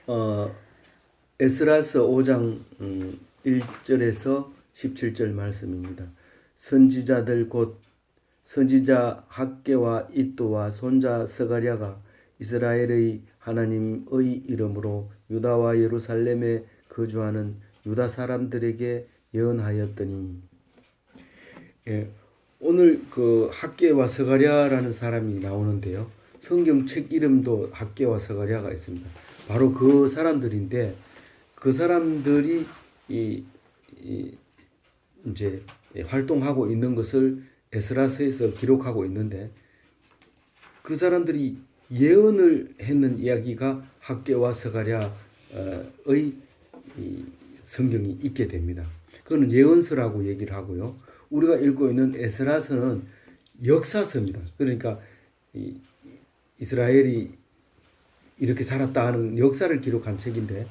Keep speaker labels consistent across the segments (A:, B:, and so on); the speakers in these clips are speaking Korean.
A: 어, 에스라서 5장 1절에서 17절 말씀입니다. 선지자들 곧 선지자 학개와 이또와 손자 스가랴가 이스라엘의 하나님의 이름으로 유다와 예루살렘에 거주하는 유다 사람들에게 예언하였더니, 예, 오늘 그 학개와 스가랴라는 사람이 나오는데요. 성경책 이름도 학개와 스가랴가 있습니다. 바로 그 사람들인데, 그 사람들이 이제 활동하고 있는 것을 에스라서에서 기록하고 있는데, 그 사람들이 예언을 했는 이야기가 학개와 스가랴의 성경이 있게 됩니다. 그거는 예언서라고 얘기를 하고요. 우리가 읽고 있는 에스라서는 역사서입니다. 그러니까 이스라엘이 이렇게 살았다 하는 역사를 기록한 책인데,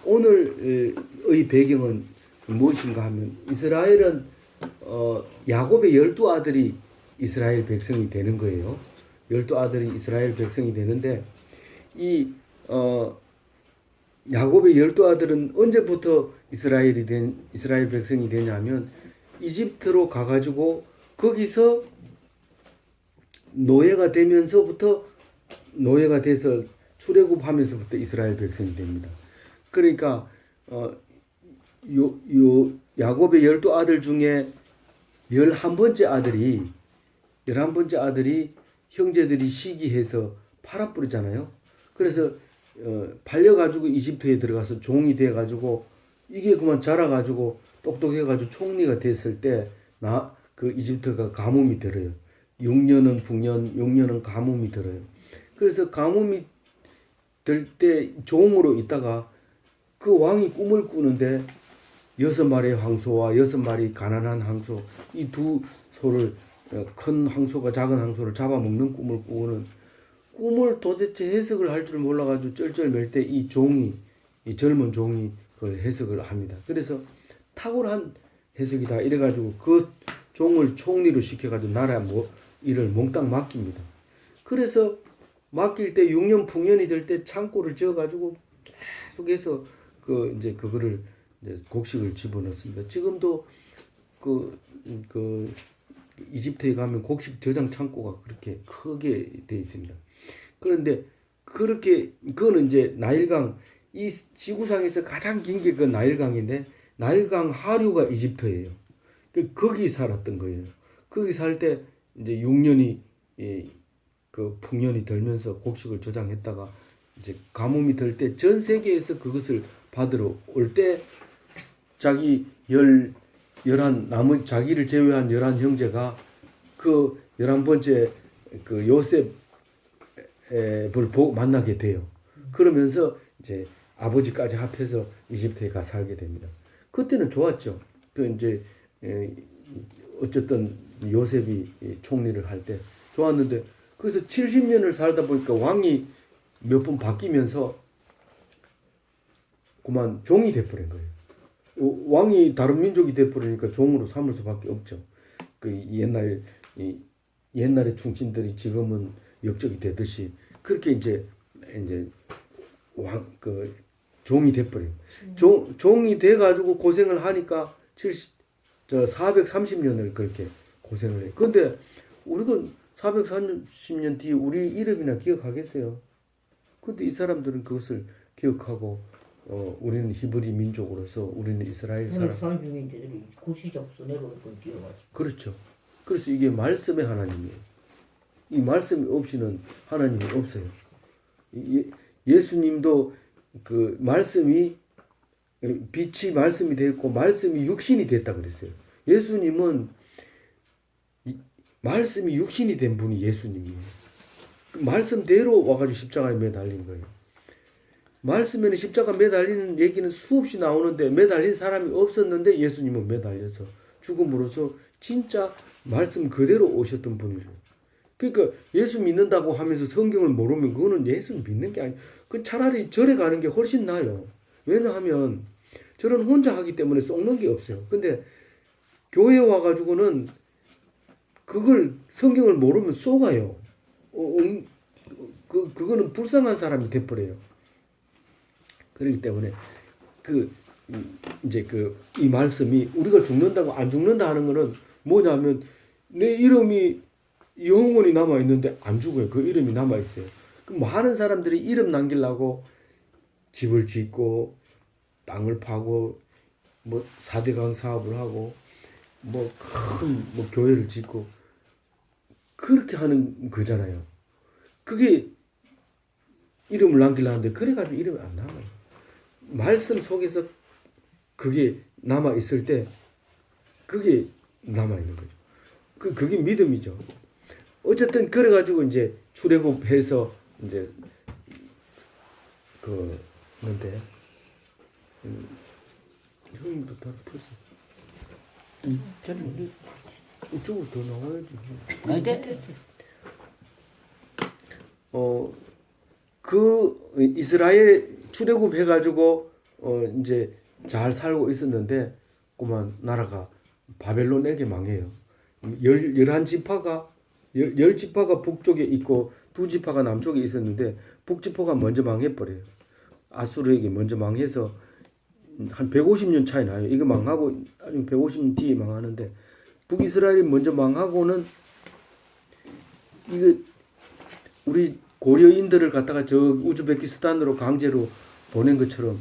A: 오늘의 배경은 무엇인가 하면, 이스라엘은 야곱의 12아들이 이스라엘 백성이 되는 거예요. 12아들이 이스라엘 백성이 되는데, 이 야곱의 12아들은 언제부터 이스라엘 백성이 되냐면, 이집트로 가가지고 거기서 노예가 돼서 출애굽하면서부터 이스라엘 백성이 됩니다. 그러니까 야곱의 12아들 중에 11번째 아들이 형제들이 시기해서 팔아버리잖아요. 그래서 팔려가지고 이집트에 들어가서 종이 돼가지고, 이게 그만 자라가지고 똑똑해가지고 총리가 됐을 때 그 이집트가 가뭄이 들어요. 6년은 북년, 6년은 가뭄이 들어요. 그래서 가뭄이 들 때 종으로 있다가 그 왕이 꿈을 꾸는데 6마리의 황소와 6마리 가난한 황소, 이 두 소를, 큰 황소가 작은 황소를 잡아먹는 꿈을 꾸는, 꿈을 도대체 해석을 할 줄 몰라가지고 쩔쩔맬 때 이 젊은 종이 그걸 해석을 합니다. 그래서 탁월한 해석이다 이래가지고 그 종을 총리로 시켜가지고 나라 일을 몽땅 맡깁니다. 그래서 맡길 때 6년 풍년이 될 때 창고를 지어가지고 계속해서 그거를 이제 곡식을 집어넣습니다. 지금도 그 이집트에 가면 곡식 저장 창고가 그렇게 크게 되어 있습니다. 그런데 그거는 이제 나일강, 이 지구상에서 가장 긴 게 그 나일강인데, 나일강 하류가 이집트예요. 거기 살았던 거예요. 거기 살 때 이제 6년이 그 풍년이 들면서 곡식을 저장했다가 이제 가뭄이 들 때 전 세계에서 그것을 받으러 올 때, 자기를 제외한 11 형제가 그 11번째 그 요셉을 만나게 돼요. 그러면서 이제 아버지까지 합해서 이집트에 가 살게 됩니다. 그때는 좋았죠. 이제 어쨌든 요셉이 총리를 할 때 좋았는데, 그래서 70년을 살다 보니까 왕이 몇 번 바뀌면서 그만 종이 돼버린 거예요. 왕이 다른 민족이 돼버리니까 종으로 삼을 수밖에 없죠. 옛날의 충신들이 지금은 역적이 되듯이 그렇게 이제 종이 돼버려요. 종이 돼가지고 고생을 하니까 430년을 그렇게 고생을 해요. 근데 우리가 430년 뒤에 우리 이름이나 기억하겠어요? 근데 이 사람들은 그것을 기억하고, 우리는 히브리 민족으로서 우리는 이스라엘 사람.
B: 430년들이 구시적 손해로 그걸 기억하죠.
A: 그렇죠. 그래서 이게 말씀의 하나님이에요. 이 말씀이 없이는 하나님이 없어요. 예수님도 그 말씀이, 빛이 말씀이 됐고 말씀이 육신이 됐다 그랬어요. 예수님은 말씀이 육신이 된 분이 예수님이에요. 그 말씀대로 와가지고 십자가에 매달린 거예요. 말씀에는 십자가 매달리는 얘기는 수없이 나오는데, 매달린 사람이 없었는데 예수님은 매달려서 죽음으로써 진짜 말씀 그대로 오셨던 분이에요. 그러니까 예수 믿는다고 하면서 성경을 모르면 그거는 예수 믿는 게 아니에요. 그 차라리 절에 가는 게 훨씬 나아요. 왜냐하면 절은 혼자 하기 때문에 썩는 게 없어요. 근데 교회에 와가지고는 그걸 성경을 모르면 쏘가요. 그거는 불쌍한 사람이 돼버려요. 그렇기 때문에 이제 이 말씀이 우리가 죽는다고 안 죽는다 하는 거는 뭐냐면 내 이름이 영원히 남아 있는데 안 죽어요. 그 이름이 남아 있어요. 그 많은 사람들이 이름 남기려고 집을 짓고 땅을 파고 뭐 4대강 사업을 하고 뭐 큰 뭐 교회를 짓고 그렇게 하는 거잖아요. 그게 이름을 남기려는데 그래가지고 이름이 안 남아요. 말씀 속에서 그게 남아 있을 때 그게 남아 있는 거죠. 그게 믿음이죠. 어쨌든 그래가지고 이제 출애굽해서 이제 뭔데 형님도 다 풀었어.
B: 저는
A: 이쪽으로 더 나와야지.
B: 아니 돼.
A: 이스라엘 출애굽해가지고 이제 잘 살고 있었는데 그만 나라가 바벨론에게 망해요. 11지파가 10지파가 북쪽에 있고 2지파가 남쪽에 있었는데 북지파가 먼저 망해버려요. 아수르에게 먼저 망해서 한 150년 차이 나요. 이거 망하고 아주 150년 뒤에 망하는데 북이스라엘이 먼저 망하고는 이거 우리 고려인들을 갖다가 저 우즈베키스탄으로 강제로 보낸 것처럼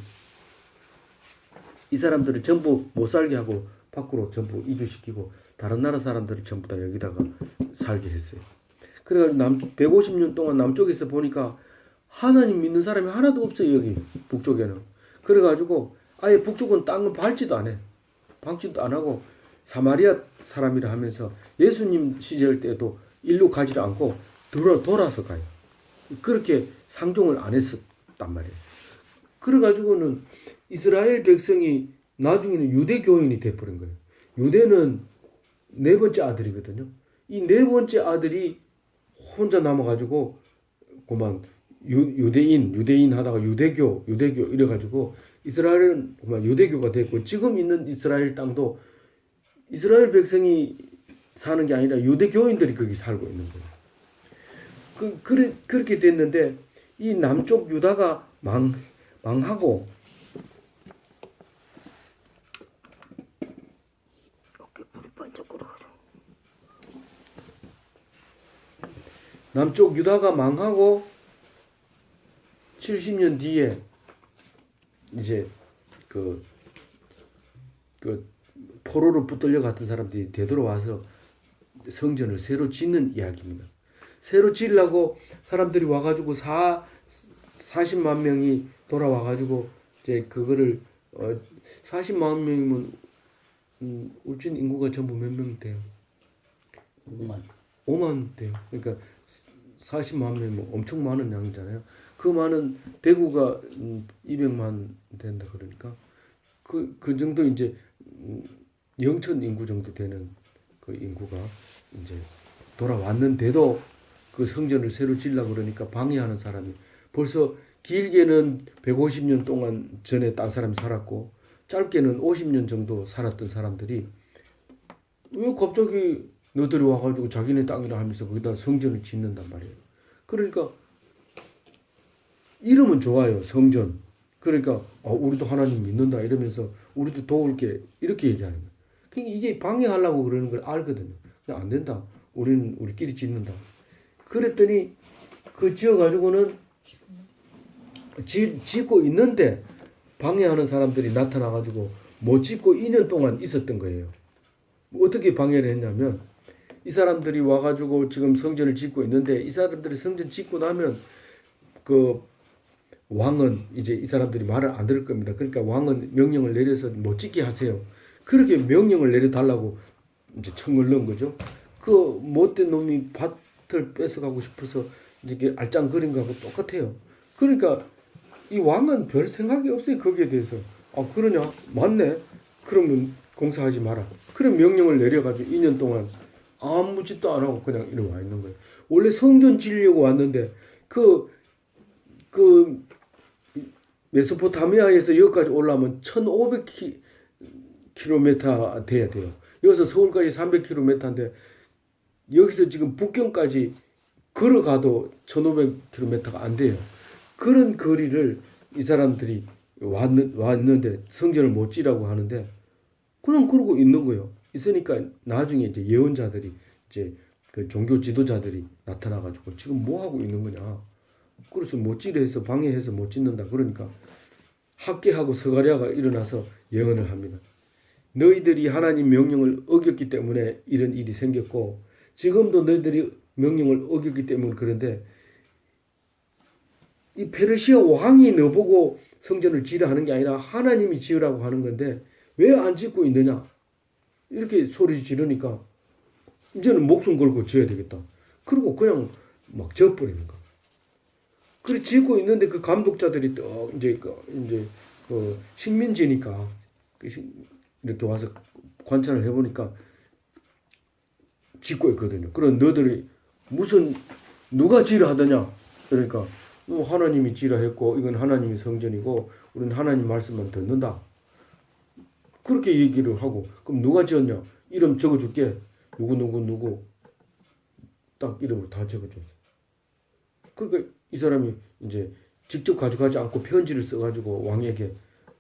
A: 이 사람들을 전부 못 살게 하고 밖으로 전부 이주시키고 다른 나라 사람들을 전부 다 여기다가 살게 했어요. 그래가지고 150년 동안 남쪽에서 보니까 하나님 믿는 사람이 하나도 없어요. 여기 북쪽에는. 그래가지고 아예 북쪽은 땅을 밟지도 안 해. 밟지도 안 하고 사마리아 사람이라 하면서 예수님 시절 때도 일로 가지를 않고 돌아서 가요. 그렇게 상종을 안 했었단 말이에요. 그래가지고는 이스라엘 백성이 나중에는 유대교인이 돼버린 거예요. 유대는 네 번째 아들이거든요. 이 네 번째 아들이 혼자 남아가지고 그만 유대인 하다가 유대교 이래가지고 이스라엘은 그만 유대교가 됐고 지금 있는 이스라엘 땅도 이스라엘 백성이 사는 게 아니라 유대교인들이 거기 살고 있는 거예요. 그렇게 됐는데 이 남쪽 유다가 망하고 남쪽 유다가 망하고 70년 뒤에 이제 포로로 붙들려 갔던 사람들이 되돌아와서 성전을 새로 짓는 이야기입니다. 새로 지으려고 사람들이 와가지고 40만 명이 돌아와가지고 이제 그거를 40만 명이면 울진 인구가 전부 몇 명 돼요? 5만 돼요. 그러니까 40만 명이면 엄청 많은 양이잖아요. 그 많은 대구가 200만 된다 그러니까 그 정도 이제 영천 인구 정도 되는 그 인구가 이제 돌아왔는데도 그 성전을 새로 지으려고 그러니까 방해하는 사람이 벌써 길게는 150년 동안 전에 딴 사람이 살았고 짧게는 50년 정도 살았던 사람들이 왜 갑자기 너들이 와가지고 자기네 땅이라 하면서 거기다 성전을 짓는단 말이에요. 그러니까 이름은 좋아요. 성전. 그러니까 우리도 하나님 믿는다 이러면서 우리도 도울게 이렇게 얘기하는 거예요. 그러니까 이게 방해하려고 그러는 걸 알거든요. 그냥 안 된다. 우리는 우리끼리 짓는다. 그랬더니 그 지어가지고는 짓고 있는데 방해하는 사람들이 나타나가지고 못 짓고 2년 동안 있었던 거예요. 어떻게 방해를 했냐면 이 사람들이 와가지고 지금 성전을 짓고 있는데 이 사람들이 성전 짓고 나면 그 왕은 이제 이 사람들이 말을 안 들을 겁니다. 그러니까 왕은 명령을 내려서 못 짓게 하세요. 그렇게 명령을 내려달라고 이제 청을 넣은 거죠. 그 못된 놈이 밭을 뺏어가고 싶어서 이제 알짱거린 거하고 똑같아요. 그러니까 이 왕은 별 생각이 없어요. 거기에 대해서. 그러냐? 맞네. 그러면 공사하지 마라. 그럼 명령을 내려가지고 2년 동안 아무 짓도 안 하고 그냥 이리 와 있는 거예요. 원래 성전 지으려고 왔는데 그 메소포타미아에서 여기까지 올라오면 1500km 돼야 돼요. 여기서 서울까지 300km인데 여기서 지금 북경까지 걸어가도 1500km가 안 돼요. 그런 거리를 이 사람들이 왔는데 성전을 못 지라고 하는데 그냥 그러고 있는 거예요. 있으니까 나중에 이제 예언자들이 이제 그 종교 지도자들이 나타나가지고 지금 뭐 하고 있는 거냐. 그래서 못 지려 해서 방해해서 못 짓는다. 그러니까 학개하고 스가랴가 일어나서 예언을 합니다. 너희들이 하나님 명령을 어겼기 때문에 이런 일이 생겼고 지금도 너희들이 명령을 어겼기 때문에 그런데 이 페르시아 왕이 너보고 성전을 지으라 하는 게 아니라 하나님이 지으라고 하는 건데 왜 안 짓고 있느냐 이렇게 소리 지르니까 이제는 목숨 걸고 지어야 되겠다. 그리고 그냥 막 지어버리는 거야. 그래 짓고 있는데 그 감독자들이 또 이제 그 식민지니까 이렇게 와서 관찰을 해보니까 짓고 있거든요. 그럼 너들이 무슨 누가 지으라 하더냐? 그러니까 하나님이 지으라 했고 이건 하나님의 성전이고 우리는 하나님 말씀만 듣는다. 그렇게 얘기를 하고 그럼 누가 지었냐? 이름 적어줄게. 누구 딱 이름을 다 적어줬어. 그러니까 이 사람이 이제 직접 가져가지 않고 편지를 써가지고 왕에게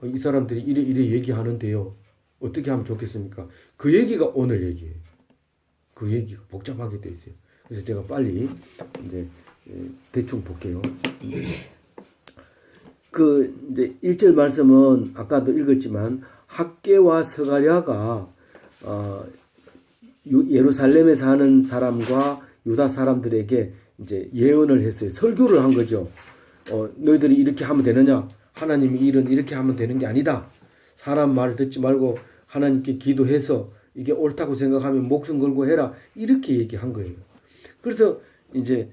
A: 이 사람들이 이래 얘기하는데요. 어떻게 하면 좋겠습니까? 그 얘기가 오늘 얘기예요. 그 얘기가 복잡하게 돼 있어요. 그래서 제가 빨리 이제 대충 볼게요. 그 이제 1절 말씀은 아까도 읽었지만 학개와 스가랴가 예루살렘에 사는 사람과 유다 사람들에게 이제 예언을 했어요. 설교를 한 거죠. 너희들이 이렇게 하면 되느냐? 하나님이 이렇게 하면 되는 게 아니다. 사람 말을 듣지 말고 하나님께 기도해서 이게 옳다고 생각하면 목숨 걸고 해라. 이렇게 얘기한 거예요. 그래서 이제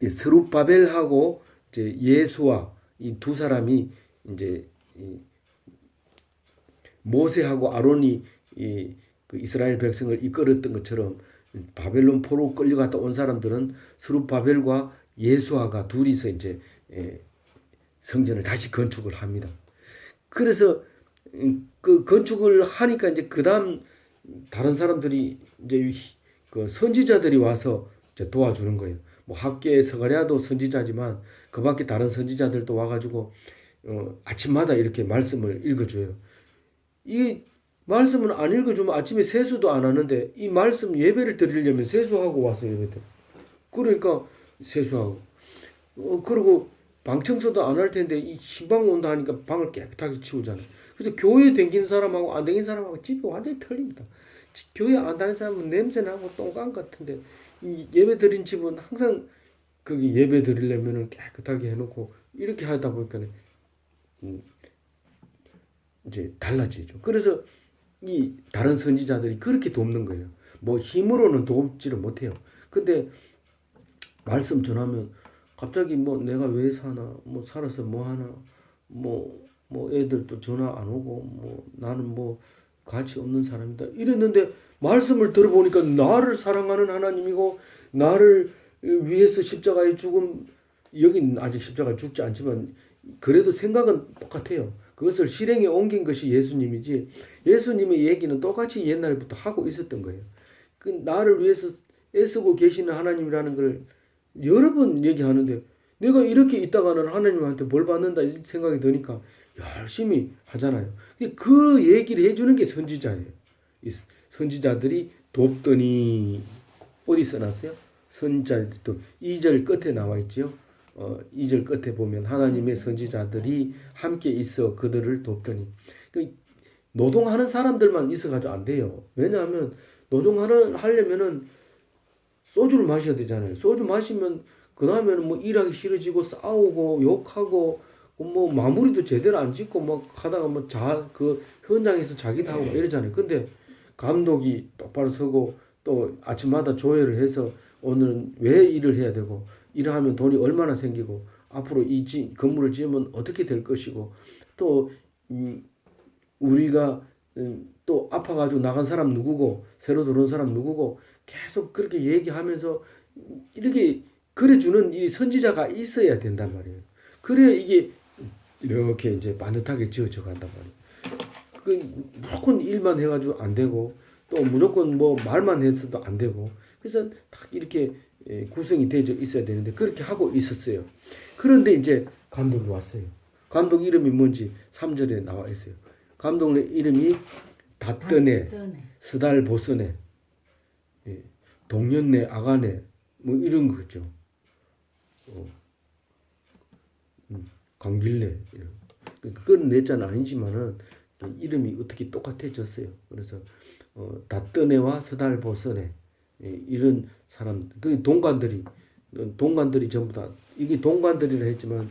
A: 스룹바벨하고 이제 예수와 이 두 사람이 이제 모세하고 아론이 그 이스라엘 백성을 이끌었던 것처럼 바벨론 포로 끌려갔다 온 사람들은 스룹바벨과 예수아가 둘이서 이제 성전을 다시 건축을 합니다. 그래서 그 건축을 하니까 이제 그다음 다른 사람들이 이제 그 선지자들이 와서 이제 도와주는 거예요. 뭐 학개의 스가랴도 선지자지만 그밖에 다른 선지자들도 와가지고 아침마다 이렇게 말씀을 읽어줘요. 이 말씀을 안 읽어주면 아침에 세수도 안 하는데 이 말씀 예배를 드리려면 세수하고 와서 예배드. 그러니까 세수하고 그리고 방 청소도 안 할 텐데 이 신방 온다 하니까 방을 깨끗하게 치우잖아요. 그래서 교회 댕기는 사람하고 안 댕기는 사람하고 집이 완전히 틀립니다. 교회 안 다니는 사람은 냄새나고 똥강 같은데 이 예배 드린 집은 항상 거기 예배 드리려면 깨끗하게 해놓고 이렇게 하다 보니까 이제 달라지죠. 그래서 이 다른 선지자들이 그렇게 돕는 거예요. 뭐 힘으로는 돕지를 못해요. 근데 말씀 전하면 갑자기 뭐 내가 왜 사나, 뭐 살아서 뭐 하나, 뭐 애들도 전화 안 오고, 뭐 나는 뭐 가치 없는 사람이다. 이랬는데 말씀을 들어보니까 나를 사랑하는 하나님이고 나를 위해서 십자가에 죽음, 여긴 아직 십자가에 죽지 않지만 그래도 생각은 똑같아요. 그것을 실행에 옮긴 것이 예수님이지 예수님의 얘기는 똑같이 옛날부터 하고 있었던 거예요. 그 나를 위해서 애쓰고 계시는 하나님이라는 걸 여러 번 얘기하는데 내가 이렇게 있다가는 하나님한테 뭘 받는다 이 생각이 드니까 열심히 하잖아요. 그 얘기를 해주는 게 선지자예요. 이 선지자들이 돕더니 어디 써놨어요? 선지자들도 2절 끝에 나와 있죠. 2절 끝에 보면 하나님의 선지자들이 함께 있어 그들을 돕더니 노동하는 사람들만 있어가지고 안 돼요. 왜냐하면 하려면은 소주를 마셔야 되잖아요. 소주 마시면 그 다음에는 뭐 일하기 싫어지고 싸우고 욕하고 뭐 마무리도 제대로 안 짓고 뭐 하다가 뭐 그 현장에서 자기도 하고 이러잖아요. 근데 감독이 똑바로 서고 또 아침마다 조회를 해서 오늘은 왜 일을 해야 되고 일을 하면 돈이 얼마나 생기고 앞으로 이 건물을 지으면 어떻게 될 것이고 또 우리가 또 아파가지고 나간 사람 누구고 새로 들어온 사람 누구고 계속 그렇게 얘기하면서 이렇게 그래주는 이 선지자가 있어야 된단 말이에요. 그래야 이게 이렇게 이제 반듯하게 지어져 간단 말이에요. 그 무조건 일만 해가지고 안 되고 또 무조건 뭐 말만 해서도 안 되고 그래서 딱 이렇게 구성이 되어 있어야 되는데 그렇게 하고 있었어요. 그런데 이제 감독이 왔어요. 감독 이름이 뭔지 3절에 나와 있어요. 감독의 이름이 닷떠네, 스달보스네, 동년네, 아가네 뭐 이런 거죠. 강길래 그건 내자는 아니지만은 이름이 어떻게 똑같아졌어요. 그래서 닷떠네와 스달보스네 이런 사람 그 동관들이 전부 다 이게 동관들이라 했지만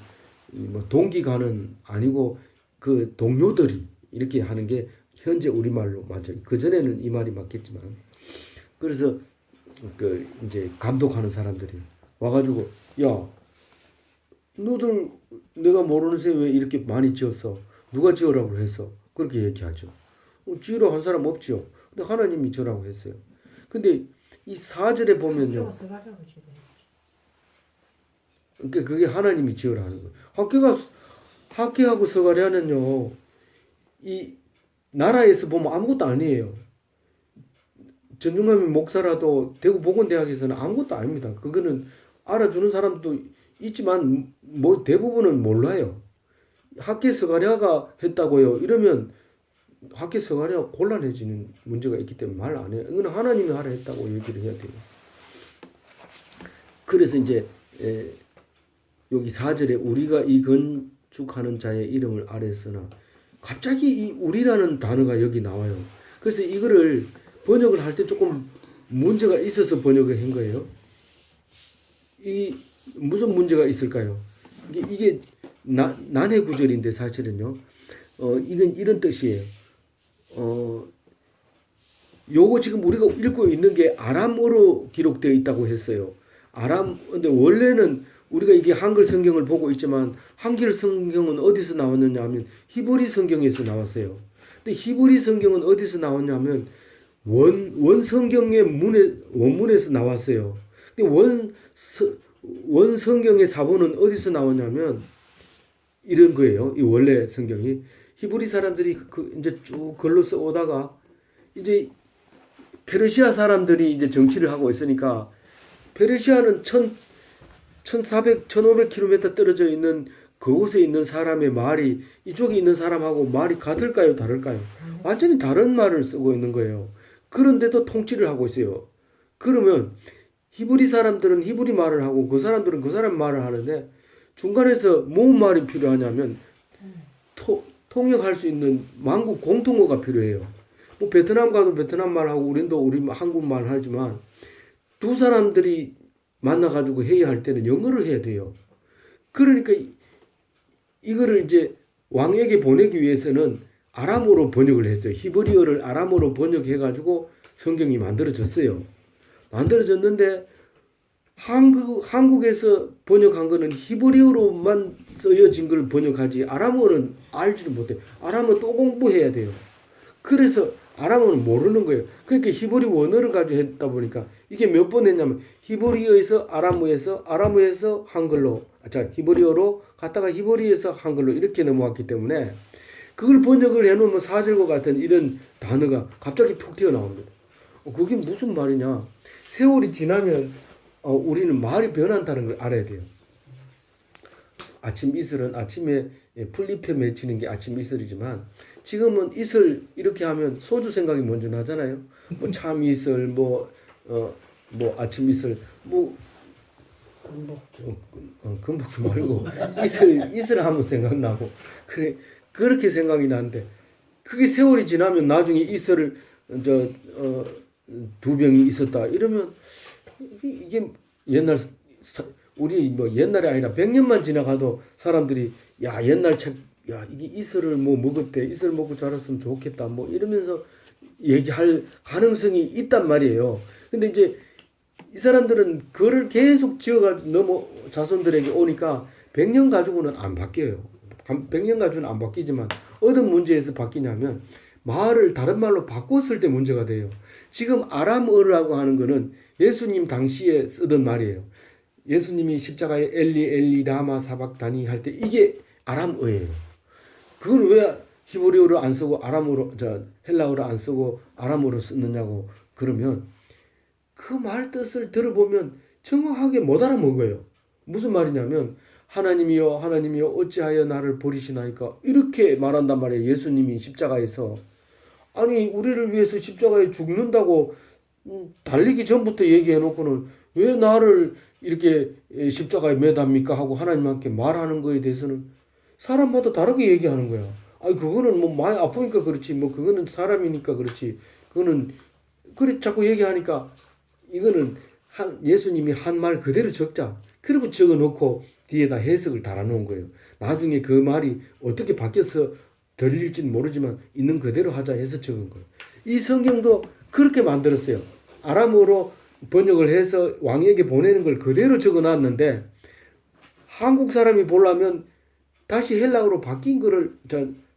A: 뭐 동기간은 아니고 그 동료들이 이렇게 하는 게 현재 우리말로 맞아요. 그 전에는 이 말이 맞겠지만 그래서 그 이제 감독하는 사람들이 와가지고 야 너들 내가 모르는 새 왜 이렇게 많이 지었어? 누가 지으라고 했어? 그렇게 얘기하죠. 지으라고 한 사람 없죠. 근데 하나님이 지으라고 했어요. 근데 이 4절에 보면요. 그러니까 그게 하나님이 지으라 하는 거예요. 학교하고 서가랴는요. 이 나라에서 보면 아무것도 아니에요. 전중남이 목사라도 대구 보건대학에서는 아무것도 아닙니다. 그거는 알아주는 사람도 있지만 뭐 대부분은 몰라요. 학계 서가랴가 했다고요. 이러면 학계 서가랴가 곤란해지는 문제가 있기 때문에 말 안 해요. 이건 하나님이 하라 했다고 얘기를 해야 돼요. 그래서 이제 여기 4절에 우리가 이 건축하는 자의 이름을 아래서나 갑자기 이 우리라는 단어가 여기 나와요. 그래서 이거를 번역을 할 때 조금 문제가 있어서 번역을 한 거예요. 이 무슨 문제가 있을까요? 이게 난해 구절인데 사실은요. 이건 이런 뜻이에요. 요거 지금 우리가 읽고 있는 게 아람어로 기록되어 있다고 했어요. 근데 원래는 우리가 이게 한글 성경을 보고 있지만 한글 성경은 어디서 나왔느냐 하면 히브리 성경에서 나왔어요. 근데 히브리 성경은 어디서 나왔냐면 원 성경의 원문에서 나왔어요. 근데 원 성경의 사본은 어디서 나오냐면 이런 거예요. 이 원래 성경이 히브리 사람들이 이제 쭉 글로 써오다가 이제 페르시아 사람들이 이제 정치를 하고 있으니까 페르시아는 1500km 떨어져 있는 그곳에 있는 사람의 말이 이쪽에 있는 사람하고 말이 같을까요? 다를까요? 완전히 다른 말을 쓰고 있는 거예요. 그런데도 통치를 하고 있어요. 그러면 히브리 사람들은 히브리 말을 하고 그 사람들은 그 사람 말을 하는데 중간에서 뭔 말이 필요하냐면 통역할 수 있는 만국 공통어가 필요해요. 뭐 베트남 가도 베트남 말하고 우리도 우리 한국말 하지만 두 사람들이 만나가지고 회의할 때는 영어를 해야 돼요. 그러니까 이거를 이제 왕에게 보내기 위해서는 아람어로 번역을 했어요. 히브리어를 아람어로 번역해가지고 성경이 만들어졌어요. 만들어졌는데 한국에서 번역한 거는 히브리어로만 쓰여진 걸 번역하지 아람어는 알지를 못해요. 아람어 또 공부해야 돼요. 그래서 아람어는 모르는 거예요. 그러니까 히브리 원어를 가지고 했다 보니까 이게 몇 번 했냐면 히브리어에서 아람어에서 한글로 히브리어로 갔다가 히브리어에서 한글로 이렇게 넘어왔기 때문에 그걸 번역을 해놓으면 사절과 같은 이런 단어가 갑자기 툭 튀어나옵니다. 그게 무슨 말이냐. 세월이 지나면 우리는 말이 변한다는 걸 알아야 돼요. 아침 이슬은 아침에 풀잎에 맺히는 게 아침 이슬이지만 지금은 이슬 이렇게 하면 소주 생각이 먼저 나잖아요. 뭐 참 이슬, 뭐 아침 이슬, 뭐 금복주 말고 이슬 하면 생각나고 그렇게 생각이 나는데 그게 세월이 지나면 나중에 이슬을 두 병이 있었다 이러면 이게 옛날 우리 뭐 옛날이 아니라 100년만 지나가도 사람들이 야 옛날 책 야 이게 이슬을 뭐 먹었대 이슬 먹고 자랐으면 좋겠다 뭐 이러면서 얘기할 가능성이 있단 말이에요. 근데 이제 이 사람들은 그를 계속 지어가지고 자손들에게 오니까 100년 가지고는 안 바뀌어요. 100년 가지고는 안 바뀌지만 어떤 문제에서 바뀌냐면 말을 다른 말로 바꿨을 때 문제가 돼요. 지금 아람어라고 하는 거는 예수님 당시에 쓰던 말이에요. 예수님이 십자가에 엘리 엘리 라마 사박다니 할 때 이게 아람어예요. 그걸 왜 히브리어로 안 쓰고 헬라어로 안 쓰고 아람어로 쓰느냐고 그러면 그 말 뜻을 들어보면 정확하게 못 알아먹어요. 무슨 말이냐면 하나님이여 하나님이여 어찌하여 나를 버리시나이까 이렇게 말한단 말이에요. 예수님이 십자가에서. 아니 우리를 위해서 십자가에 죽는다고 달리기 전부터 얘기해 놓고는 왜 나를 이렇게 십자가에 매답니까 하고 하나님께 말하는 거에 대해서는 사람마다 다르게 얘기하는 거야. 아니 그거는 뭐 많이 아프니까 그렇지 뭐 그거는 사람이니까 그렇지 그거는 그래 자꾸 얘기하니까 이거는 예수님이 한 말 그대로 적자. 그리고 적어 놓고 뒤에다 해석을 달아놓은 거예요. 나중에 그 말이 어떻게 바뀌어서 들릴지는 모르지만 있는 그대로 하자 해서 적은 거예요. 이 성경도 그렇게 만들었어요. 아람어로 번역을 해서 왕에게 보내는 걸 그대로 적어놨는데 한국 사람이 보려면 다시 헬라어로 바뀐 거를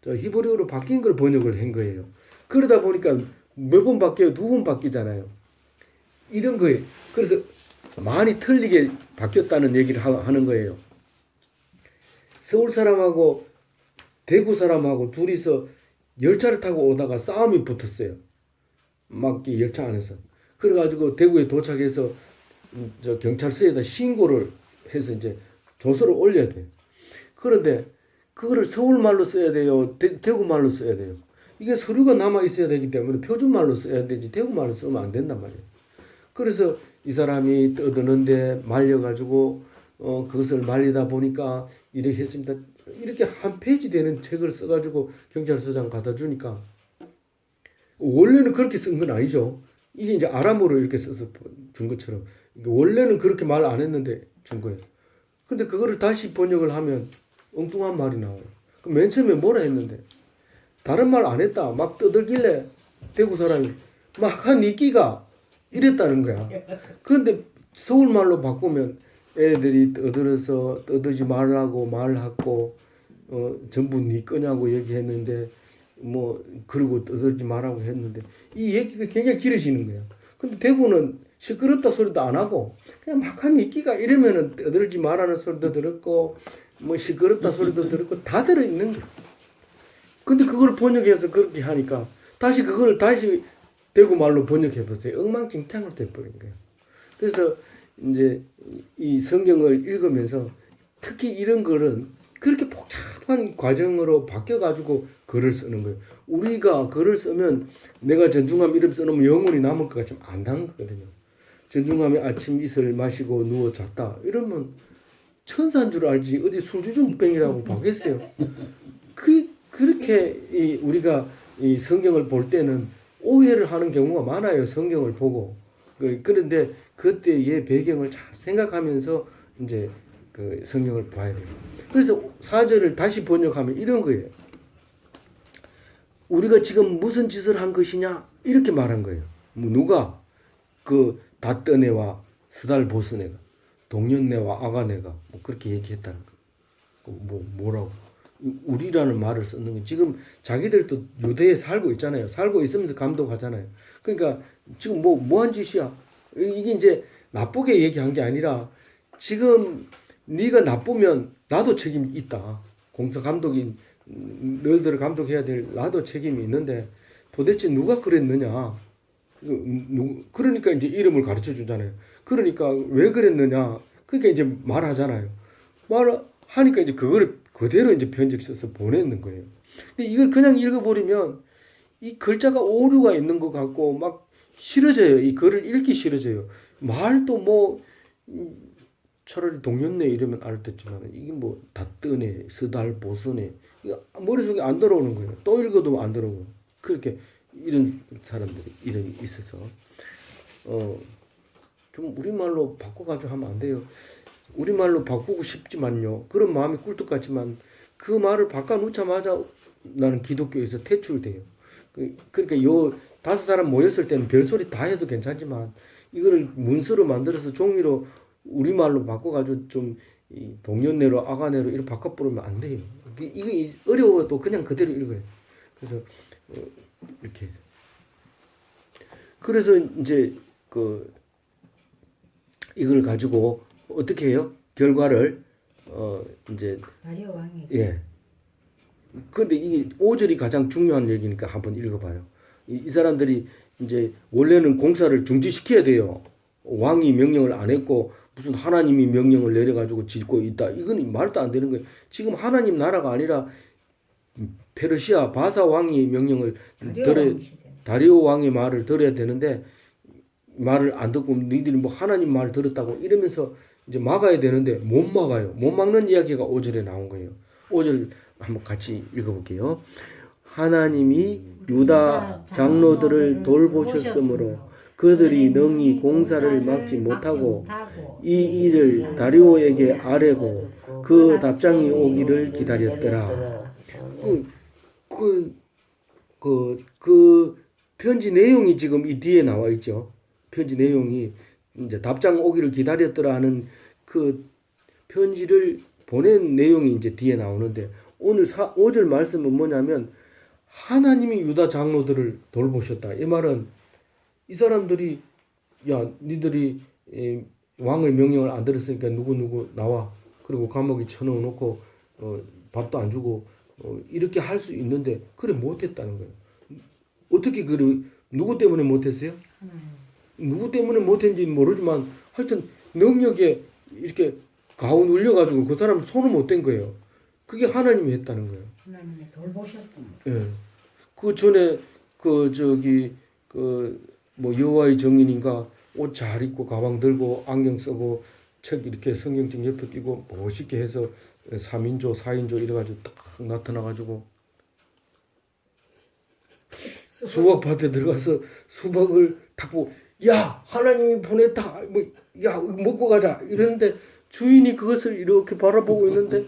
A: 히브리어로 바뀐 걸 번역을 한 거예요. 그러다 보니까 몇 번 바뀌어요? 2번 바뀌잖아요. 이런 거예요. 그래서 많이 틀리게 바뀌었다는 얘기를 하는 거예요. 서울 사람하고 대구 사람하고 둘이서 열차를 타고 오다가 싸움이 붙었어요. 막 열차 안에서. 그래가지고 대구에 도착해서 저 경찰서에다 신고를 해서 이제 조서를 올려야 돼요. 그런데 그거를 서울말로 써야 돼요? 대구말로 써야 돼요? 이게 서류가 남아 있어야 되기 때문에 표준말로 써야 되지 대구말로 쓰면 안 된단 말이에요. 그래서 이 사람이 떠드는데 말려가지고 그것을 말리다 보니까 이렇게 했습니다. 이렇게 한 페이지 되는 책을 써가지고 경찰서장 갖다 주니까 원래는 그렇게 쓴 건 아니죠. 이게 이제 아람어로 이렇게 써서 준 것처럼 원래는 그렇게 말 안 했는데 준 거예요. 근데 그거를 다시 번역을 하면 엉뚱한 말이 나와요. 그럼 맨 처음에 뭐라 했는데 다른 말 안 했다. 막 떠들길래 대구 사람이 막 한 이끼가 이랬다는 거야. 그런데 서울말로 바꾸면 애들이 떠들어서 떠들지 말라고 말하고 전부 네 거냐고 얘기했는데 뭐 그리고 떠들지 말라고 했는데 이 얘기가 굉장히 길어지는 거야. 근데 대구는 시끄럽다 소리도 안 하고 그냥 막 한 이끼가 이러면은 떠들지 말라는 소리도 들었고 뭐 시끄럽다 소리도 들었고 다 들어 있는 거야. 근데 그걸 번역해서 그렇게 하니까 다시 그걸 다시 대구 말로 번역해 보세요. 엉망진창으로 돼버린 거예요. 그래서 이제 이 성경을 읽으면서 특히 이런 글은 그렇게 복잡한 과정으로 바뀌어가지고 글을 쓰는 거예요. 우리가 글을 쓰면 내가 전중함 이름 써놓으면 영혼이 남을 것 같지만 안 남은 거거든요. 전중함에 아침 이슬 마시고 누워 잤다. 이러면 천사인 줄 알지 어디 술주정뱅이라고 보겠어요. 그렇게 우리가 이 성경을 볼 때는 오해를 하는 경우가 많아요. 성경을 보고. 그런데 그때의 배경을 잘 생각하면서 이제 그 성경을 봐야 돼요. 그래서 4절을 다시 번역하면 이런 거예요. 우리가 지금 무슨 짓을 한 것이냐? 이렇게 말한 거예요. 누가? 그 닷떠네와 스달보스네가, 동년네와 아가네가 뭐 그렇게 얘기했다는 거예요. 뭐라고? 우리라는 말을 썼는 게 지금 자기들도 유대에 살고 있잖아요. 살고 있으면서 감독하잖아요. 그러니까 지금 뭐한 짓이야? 이게 이제 나쁘게 얘기한 게 아니라 지금 네가 나쁘면 나도 책임이 있다. 공사 감독인 너희들을 감독해야 될 나도 책임이 있는데 도대체 누가 그랬느냐? 그러니까 이제 이름을 가르쳐 주잖아요. 그러니까 왜 그랬느냐? 그러니까 이제 말하잖아요. 말하니까 이제 그거를 그대로 이제 편지를 써서 보내는 거예요. 근데 이걸 그냥 읽어버리면 이 글자가 오류가 있는 것 같고 막 싫어져요. 이 글을 읽기 싫어져요. 말도 뭐 차라리 동년네 이러면 알았지만 이게 뭐 닷뜨네, 스달, 보스네 머릿속에 안 들어오는 거예요. 또 읽어도 안 들어오고 그렇게 이런 사람들이 이름이 있어서 좀 우리말로 바꿔가지고 하면 안 돼요. 우리말로 바꾸고 싶지만요. 그런 마음이 꿀떡 같지만 그 말을 바꿔놓자마자 나는 기독교에서 퇴출돼요. 그러니까 요 5사람 모였을 때는 별소리 다 해도 괜찮지만 이거를 문서로 만들어서 종이로 우리말로 바꿔가지고 좀 동년내로 아가네로 이렇게 바꿔 부르면 안 돼요. 이게 어려워도 그냥 그대로 읽어요. 그래서 이렇게 그래서 이제 이걸 가지고 어떻게 해요? 결과를 이제
B: 다리오 왕이
A: 예. 근데 이 5절이 가장 중요한 얘기니까 한번 읽어봐요. 이 사람들이 이제 원래는 공사를 중지시켜야 돼요. 왕이 명령을 안 했고 무슨 하나님이 명령을 내려가지고 짓고 있다. 이건 말도 안 되는 거예요. 지금 하나님 나라가 아니라 페르시아 바사 왕이 명령을 들어 다리오 왕의 말을 들어야 되는데 말을 안 듣고 너희들이 뭐 하나님 말 들었다고 이러면서 이제 막아야 되는데 못 막아요. 못 막는 이야기가 5절에 나온 거예요. 5절 한번 같이 읽어볼게요. 하나님이 유다 장로들을 돌보셨으므로 그들이 능히 공사를 막지 못하고 이 일을 다리오에게 아뢰고 그 답장이 오기를 기다렸더라. 그 편지 내용이 지금 이 뒤에 나와 있죠. 편지 내용이 이제 답장 오기를 기다렸더라 하는 그 편지를 보낸 내용이 이제 뒤에 나오는데 오늘 5절 말씀은 뭐냐면 하나님이 유다 장로들을 돌보셨다. 이 말은 이 사람들이 야 니들이 왕의 명령을 안 들었으니까 누구 나와 그리고 감옥에 쳐넣어 놓고 밥도 안 주고 이렇게 할 수 있는데 그래 못했다는 거예요. 어떻게 누구 때문에 못했어요? 누구 때문에 못했는지 모르지만 하여튼 능력에 이렇게 가운 울려가지고 그 사람 손을 못 댄 거예요. 그게 하나님이 했다는 거예요.
C: 하나님이 돌보셨습니다.
A: 예. 그 전에 뭐 여호와의 정인인가 옷 잘 입고 가방 들고 안경 쓰고 책 이렇게 성경책 옆에 끼고 멋있게 해서 3인조 4인조 이래가지고 딱 나타나가지고 수박밭에 들어가서 수박을 딱 보고 야 하나님이 보냈다 뭐 야 먹고 가자 이러는데 주인이 그것을 이렇게 바라보고 있는데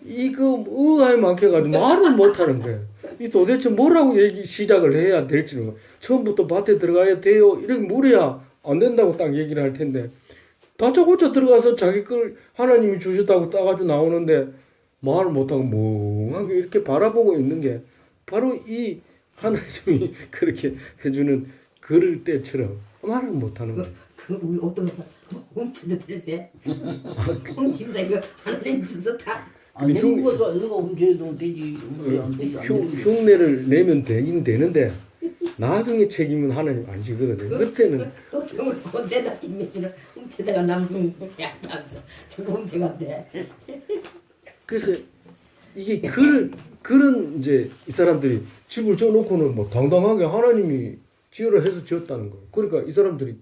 A: 이거 의아에 막혀가지고 말을 못하는 거예요. 이 도대체 뭐라고 시작을 해야 될지는 처음부터 밭에 들어가야 돼요 이렇게 물어야 안 된다고 딱 얘기를 할 텐데 다짜고짜 들어가서 자기 걸 하나님이 주셨다고 따가지고 나오는데 말을 못하고 멍하게 이렇게 바라보고 있는 게 바로 이 하나님이 그렇게 해주는 그럴 때처럼 말을 못하는 거예요.
B: 우리 어떤 사람 훔쳐도 되세요? 훔치면서 이거 하나님 주서 다
A: 근데
B: 누가 훔쳐도 되지 안 되지
A: 흉내를 내면 되긴 되는데 나중에 책임은 하나님 안 지거든요. 그때는
B: 또 정을 본데다 뒷매치를 훔쳐다가 남은 약하면서 저거 훔쳐간대.
A: 그래서 이게 그런 이제 이 사람들이 집을 져놓고는 뭐 당당하게 하나님이 지으라 해서 지었다는 거예요. 그러니까 이 사람들이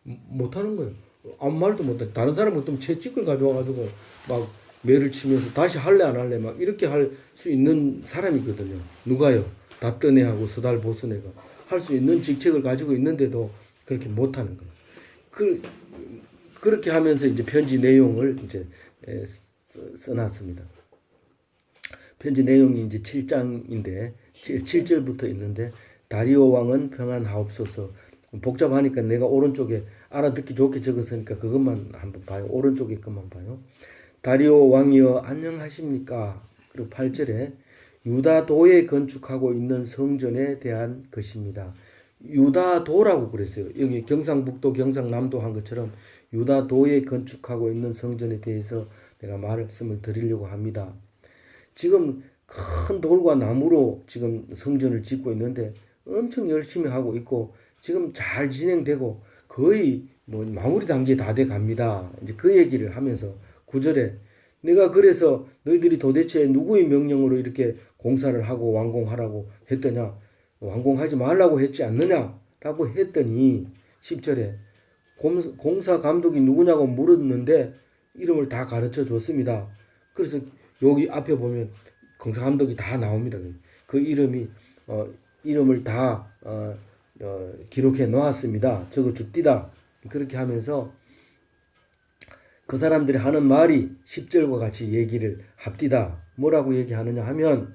A: 못하는 거예요. 아무 말도 못해. 다른 사람은 또 채찍을 가져와가지고 막 매를 치면서 다시 할래 안 할래 막 이렇게 할 수 있는 사람이거든요. 누가요? 다뜨네하고 스달 보스네가 할 수 있는 직책을 가지고 있는데도 그렇게 못하는 거예요. 그렇게 하면서 이제 편지 내용을 이제 써놨습니다. 편지 내용이 이제 7장인데 7절부터 있는데 다리오 왕은 평안하옵소서. 복잡하니까 내가 오른쪽에 알아듣기 좋게 적었으니까 그것만 한번 봐요. 오른쪽에 것만 봐요. 다리오 왕이여 안녕하십니까? 그리고 8절에 유다도에 건축하고 있는 성전에 대한 것입니다. 유다도라고 그랬어요. 여기 경상북도 경상남도 한 것처럼 유다도에 건축하고 있는 성전에 대해서 내가 말씀을 드리려고 합니다. 지금 큰 돌과 나무로 지금 성전을 짓고 있는데 엄청 열심히 하고 있고 지금 잘 진행되고 거의 뭐 마무리 단계에 다 돼 갑니다. 이제 그 얘기를 하면서 9절에 내가 그래서 너희들이 도대체 누구의 명령으로 이렇게 공사를 하고 완공하라고 했더냐 완공하지 말라고 했지 않느냐라고 했더니 10절에 공사 감독이 누구냐고 물었는데 이름을 다 가르쳐 줬습니다. 그래서 여기 앞에 보면 공사 감독이 다 나옵니다. 그 이름을 다 기록해 놓았습니다. 적어 줍디다. 그렇게 하면서 그 사람들이 하는 말이 10절과 같이 얘기를 합디다. 뭐라고 얘기하느냐 하면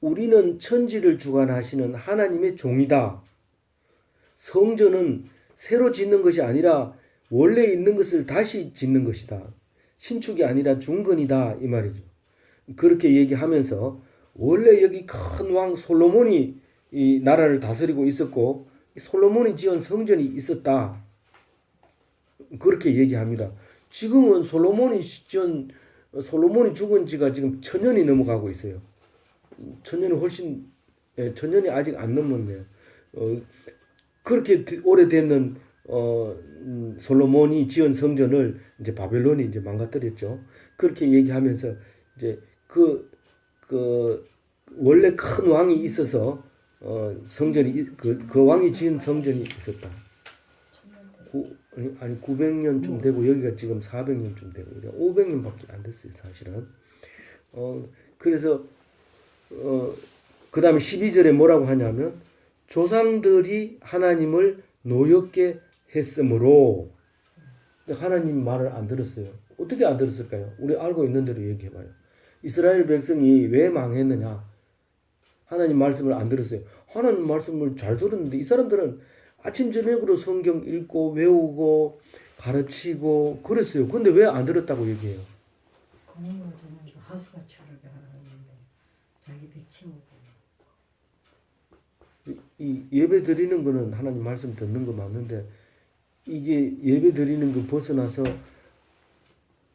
A: 우리는 천지를 주관하시는 하나님의 종이다. 성전은 새로 짓는 것이 아니라 원래 있는 것을 다시 짓는 것이다. 신축이 아니라 중건이다. 이 말이죠. 그렇게 얘기하면서 원래 여기 큰 왕 솔로몬이 이 나라를 다스리고 있었고 솔로몬이 지은 성전이 있었다. 그렇게 얘기합니다. 지금은 솔로몬이 죽은 지가 지금 1000년이 넘어가고 있어요. 1000년이 아직 안 넘었네요. 그렇게 오래되는 솔로몬이 지은 성전을 이제 바벨론이 이제 망가뜨렸죠. 그렇게 얘기하면서 이제 그 원래 큰 왕이 있어서 성전이 그 왕이 지은 성전이 있었다. 아니 900년쯤 되고 여기가 지금 400년쯤 되고 500년밖에 안 됐어요, 사실은. 그래서 그다음에 12절에 뭐라고 하냐면 조상들이 하나님을 노엽게 했으므로 하나님 말을 안 들었어요. 어떻게 안 들었을까요? 우리 알고 있는 대로 얘기해봐요. 이스라엘 백성이 왜 망했느냐? 하나님 말씀을 안 들었어요. 하나님 말씀을 잘 들었는데 이 사람들은 아침 저녁으로 성경 읽고 외우고 가르치고 그랬어요. 근데 왜 안 들었다고 얘기해요?
C: 공으로 저는 그 하수가 차르게 하라 했는데 자기 배 채우고
A: 이 예배 드리는 거는 하나님 말씀 듣는 거 맞는데 이게 예배 드리는 거 벗어나서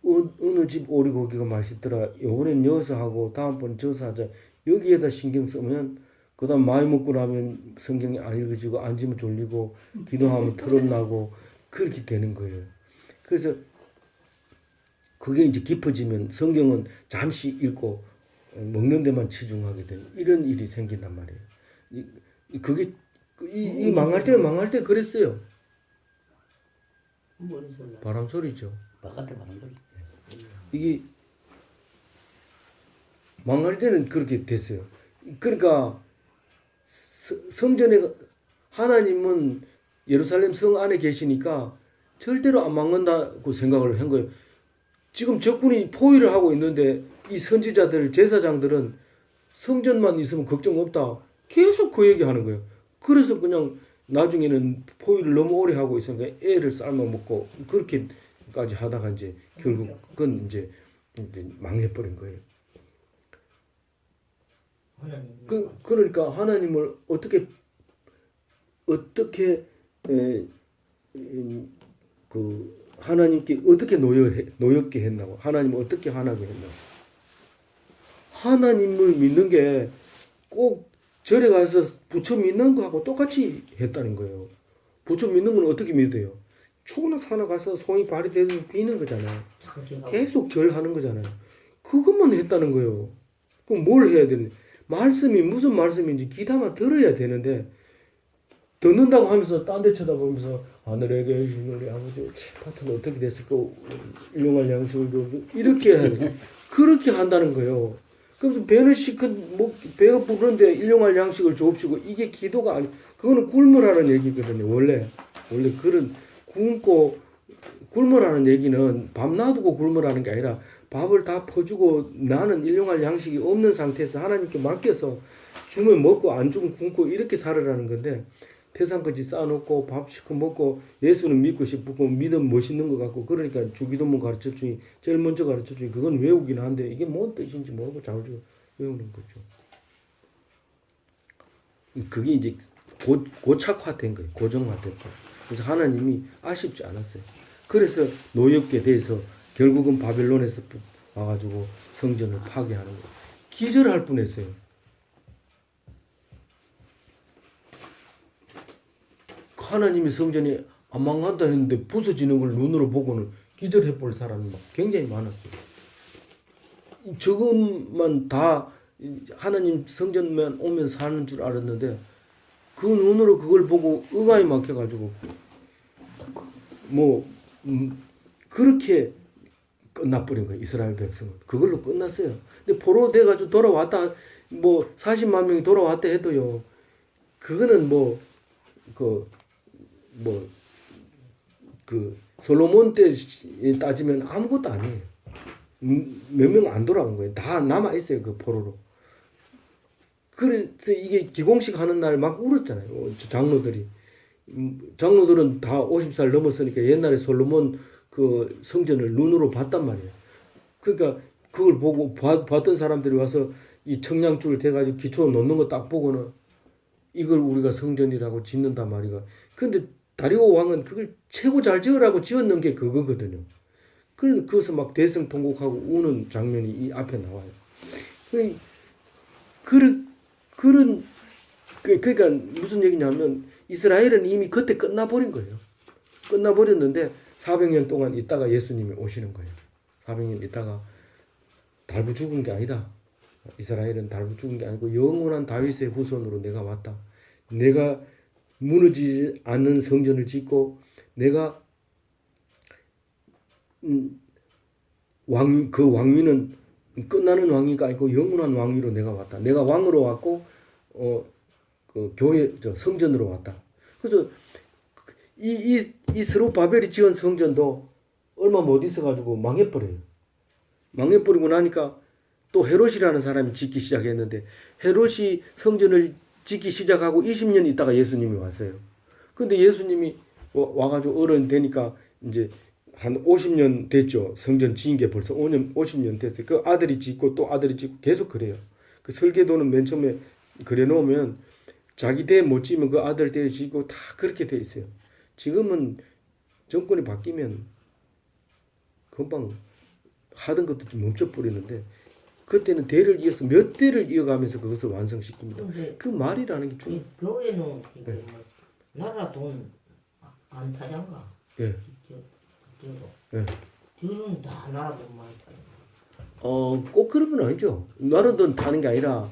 A: 어느 집 오리고기가 맛있더라. 요번엔 여기서 하고 다음번 저기서 하자. 여기에다 신경 쓰면 그다음 많이 먹고 나면 성경이 안 읽어지고 앉으면 졸리고 기도하면 털어나고 그렇게 되는 거예요. 그래서 그게 이제 깊어지면 성경은 잠시 읽고 먹는 데만 치중하게 되는 이런 일이 생긴단 말이에요. 그게 이 망할 때 그랬어요.
B: 뭔 소리야?
A: 바람 소리죠.
B: 바깥에 바람 소리.
A: 이게 망할 때는 그렇게 됐어요. 그러니까 성전에 하나님은 예루살렘 성 안에 계시니까 절대로 안 망한다고 생각을 한 거예요. 지금 적군이 포위를 하고 있는데 이 선지자들 제사장들은 성전만 있으면 걱정 없다. 계속 그 얘기하는 거예요. 그래서 그냥 나중에는 포위를 너무 오래 하고 있으니까 애를 삶아 먹고 그렇게까지 하다가 이제 결국은 이제 망해버린 거예요. 그러니까 하나님을 어떻게 하나님께 어떻게 노엽게 했나고 하나님을 어떻게 화나게 했나고 하나님을 믿는 게 꼭 절에 가서 부처 믿는 거하고 똑같이 했다는 거예요. 부처 믿는 건 어떻게 믿어요? 추구나 산에 가서 손이 발이 되서 비는 거잖아요. 계속 절하는 거잖아요. 그것만 했다는 거예요. 그럼 뭘 해야 되는? 말씀이 무슨 말씀인지 귀담아 들어야 되는데 듣는다고 하면서 딴 데 쳐다보면서 하늘에 계신 우리 아버지 파트는 어떻게 됐을까? 일용할 양식을 줘 이렇게 하는 그렇게 한다는 거예요. 그래서 배는 배가 부르는데 일용할 양식을 줍시고 이게 기도가 아니 그거는 굶으라는 얘기거든요. 원래 그런 굶으라는 얘기는 밥 놔두고 굶으라는 게 아니라 밥을 다 퍼주고 나는 일용할 양식이 없는 상태에서 하나님께 맡겨서 주면 먹고 안 주면 굶고 이렇게 살으라는 건데 태산까지 쌓아놓고 밥 시켜 먹고 예수는 믿고 싶고 믿음 멋있는 것 같고 그러니까 주기도문 가르쳐주니 제일 먼저 가르쳐주니 그건 외우긴 한데 이게 뭔 뜻인지 모르고 자주 외우는 거죠. 그게 이제 고착화된 거예요. 고정화된 거예요. 그래서 하나님이 아쉽지 않았어요. 그래서 노엽게 돼서 결국은 바벨론에서 와가지고 성전을 파괴하는 거예요. 기절할 뻔했어요. 하나님이 성전이 안 망한다 했는데 부서지는 걸 눈으로 보고는 기절해 볼 사람이 막 굉장히 많았어요. 저것만 다 하나님 성전만 오면 사는 줄 알았는데 그 눈으로 그걸 보고 의가에 막혀가지고 그렇게 끝나버린 거예요. 이스라엘 백성은 그걸로 끝났어요. 근데 포로 돼가지고 돌아왔다 40만 명이 돌아왔다 해도요. 그거는 솔로몬 때 따지면 아무것도 아니에요. 몇 명 안 돌아온 거예요. 다 남아있어요. 그 포로로. 그래서 이게 기공식 하는 날 막 울었잖아요. 장로들이. 장로들은 다 50살 넘었으니까 옛날에 솔로몬 그 성전을 눈으로 봤단 말이에요. 그러니까 그걸 보고 봤던 사람들이 와서 이 청량줄 대가지고 기초 놓는 거 딱 보고는 이걸 우리가 성전이라고 짓는단 말이가. 근데 다리오 왕은 그걸 최고 잘 지으라고 지었는 게 그거거든요. 그래서 거기서 막 대성통곡하고 우는 장면이 이 앞에 나와요. 그러니까 무슨 얘기냐면 이스라엘은 이미 그때 끝나버린 거예요. 끝나버렸는데 400년 동안 있다가 예수님이 오시는 거예요. 400년 있다가 달부 죽은 게 아니다. 이스라엘은 달부 죽은 게 아니고 영원한 다윗의 후손으로 내가 왔다. 내가 무너지지 않는 성전을 짓고 내가 그 왕위는 끝나는 왕위가 아니고 영원한 왕위로 내가 왔다. 내가 왕으로 왔고 그 교회 성전으로 왔다. 그래서 이 스룹바벨이 지은 성전도 얼마 못 있어 가지고 망해버려요. 망해버리고 나니까 또 헤롯이라는 사람이 짓기 시작했는데 헤롯이 성전을 짓기 시작하고 20년 있다가 예수님이 왔어요. 근데 예수님이 와가지고 어른 되니까 이제 한 50년 됐죠. 성전 지은 게 벌써 50년 됐어요. 그 아들이 짓고 또 아들이 짓고 계속 그래요. 그 설계도는 맨 처음에 그래 놓으면 자기 대 못 지면 그 아들 대 짓고 다 그렇게 돼 있어요. 지금은 정권이 바뀌면 금방 하던 것도 좀 멈춰버리는데 그때는 대를 이어서 몇 대를 이어가면서 그것을 완성시킵니다. 그 말이라는 게 좀.
B: 교회는 지금 나라 돈 안 타장가.
A: 예. 예.
B: 저는 다 나라 돈 많이 타요.
A: 꼭 그런 건 아니죠. 나라 돈 타는 게 아니라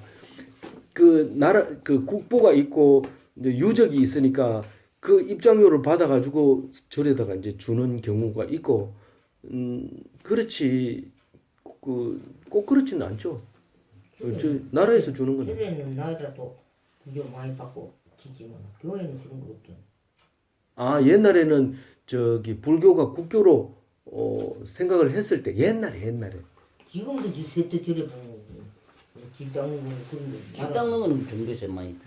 A: 그 나라 그 국보가 있고 이제 유적이 있으니까 그 입장료를 받아가지고 절에다가 이제 주는 경우가 있고, 그렇지 꼭 그렇지는 않죠. 저 나라에서 주는 건.
B: 절에는 나이라도 부여 많이 받고 지지만 교회는 그런 거 없죠.
A: 아 옛날에는 저기 불교가 국교로 생각을 했을 때 옛날에
B: 지금도 세트 절에 보면 집 닦는 거는 그런 거.
D: 집 닦는 거는 종교에서 많이